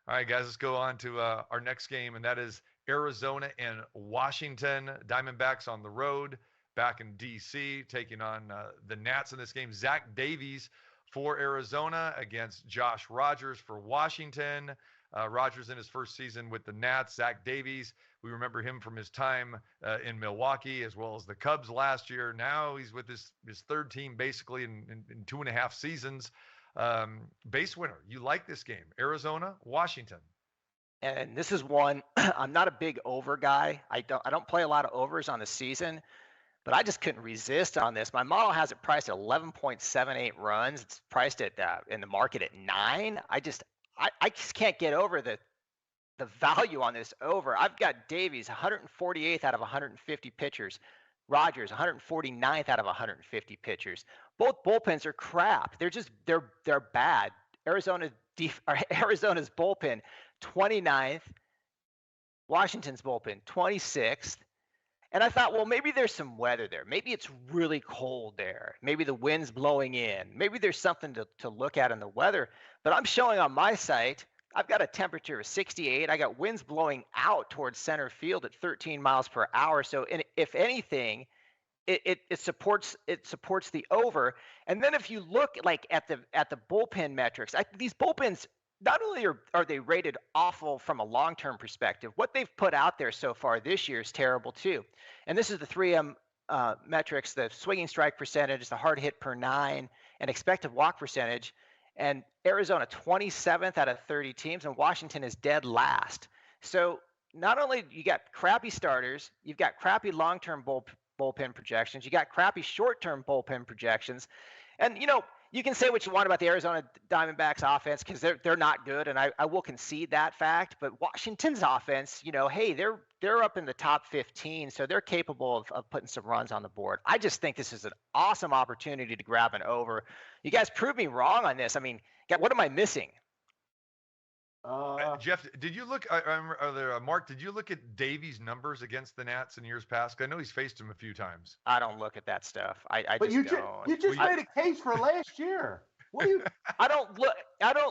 All right, guys, let's go on to our next game, and that is Arizona and Washington. Diamondbacks on the road back in D.C., taking on the Nats in this game. Zach Davies for Arizona against Josh Rogers for Washington. Rogers in his first season with the Nats. Zach Davies, we remember him from his time in Milwaukee as well as the Cubs last year. Now he's with his third team basically in 2.5 seasons. BaseWinner, you like this game. Arizona, Washington. And this is one, I'm not a big over guy. I don't play a lot of overs on the season, but I just couldn't resist on this. My model has it priced at 11.78 runs. It's priced at in the market at 9. I just can't get over the value on this over. I've got Davies 148th out of 150 pitchers. Rogers 149th out of 150 pitchers. Both bullpens are crap. They're bad. Arizona's bullpen 29th. Washington's bullpen 26th. And I thought, well, maybe there's some weather there. Maybe it's really cold there. Maybe the wind's blowing in. Maybe there's something to look at in the weather. But I'm showing on my site, I've got a temperature of 68. I got winds blowing out towards center field at 13 miles per hour. So if anything, it supports the over. And then if you look like at the bullpen metrics, these bullpens, not only are they rated awful from a long-term perspective, what they've put out there so far this year is terrible too. And this is the 3M metrics: the swinging strike percentage, the hard hit per 9, and expected walk percentage. And Arizona 27th out of 30 teams, and Washington is dead last. So not only you got crappy starters, you've got crappy long-term bullpen projections, you got crappy short-term bullpen projections, and you can say what you want about the Arizona Diamondbacks offense because they're not good, and I will concede that fact. But Washington's offense, hey, they're up in the top 15, so they're capable of putting some runs on the board. I just think this is an awesome opportunity to grab an over. You guys prove me wrong on this. I mean, what am I missing? Jeff, did you look? Mark, did you look at Davies' numbers against the Nats in years past? I know he's faced him a few times. I don't look at that stuff. But you just made a case for last year. What do you? I don't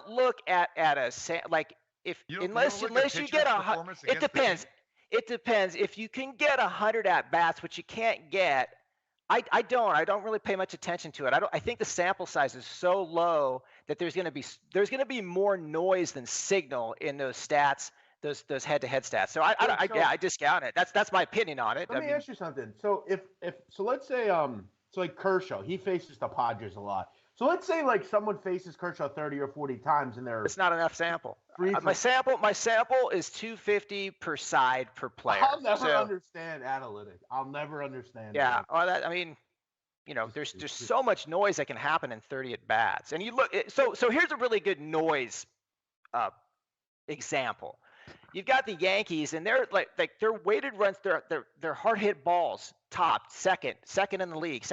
look at a like if unless you get it depends. It depends. If you can get 100 at bats, which you can't get. I don't really pay much attention to it. I think the sample size is so low that there's going to be more noise than signal in those stats, those head-to-head stats. So I discount it. That's my opinion on it. Let me ask you something. So so let's say so like Kershaw, he faces the Padres a lot. So let's say like someone faces Kershaw 30 or 40 times and it's not enough sample. My sample is 250 per side per player. I'll never understand analytics. I'll never understand. Yeah, there's just so much noise that can happen in 30 at bats. And you look, so here's a really good noise example. You've got the Yankees, and they're like their weighted runs, their hard hit balls top second in the league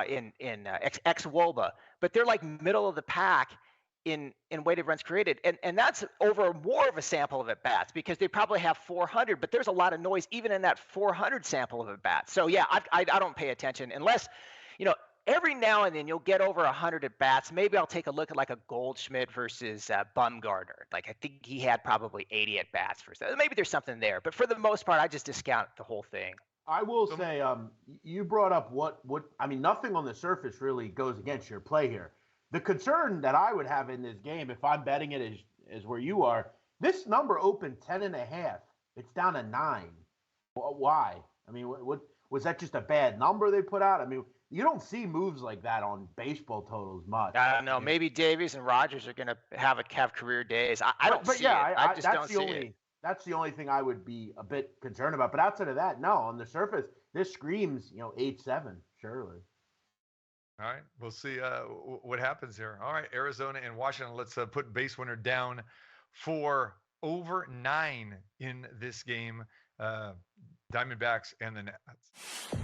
in ex-WOBA, but they're like middle of the pack in weighted runs created, and that's over more of a sample of at bats because they probably have 400, but there's a lot of noise even in that 400 sample of at bats. So yeah, I don't pay attention unless every now and then you'll get over 100 at bats. Maybe I'll take a look at like a Goldschmidt versus Bumgarner. Like I think he had probably 80 at bats for that. Maybe there's something there, but for the most part, I just discount the whole thing. I will say, you brought up what I mean. Nothing on the surface really goes against your play here. The concern that I would have in this game, if I'm betting it is where you are, this number opened 10.5. It's down to 9. Why? I mean, what was that? Just a bad number they put out? I mean, you don't see moves like that on baseball totals much. I don't know. Maybe Davies and Rogers are going to have career days. I don't see it. I just don't see it. That's the only thing I would be a bit concerned about. But outside of that, no. On the surface, this screams 8-7, surely. All right, we'll see what happens here. All right, Arizona and Washington. Let's put BaseWinner down for over 9 in this game. Diamondbacks and the Nats.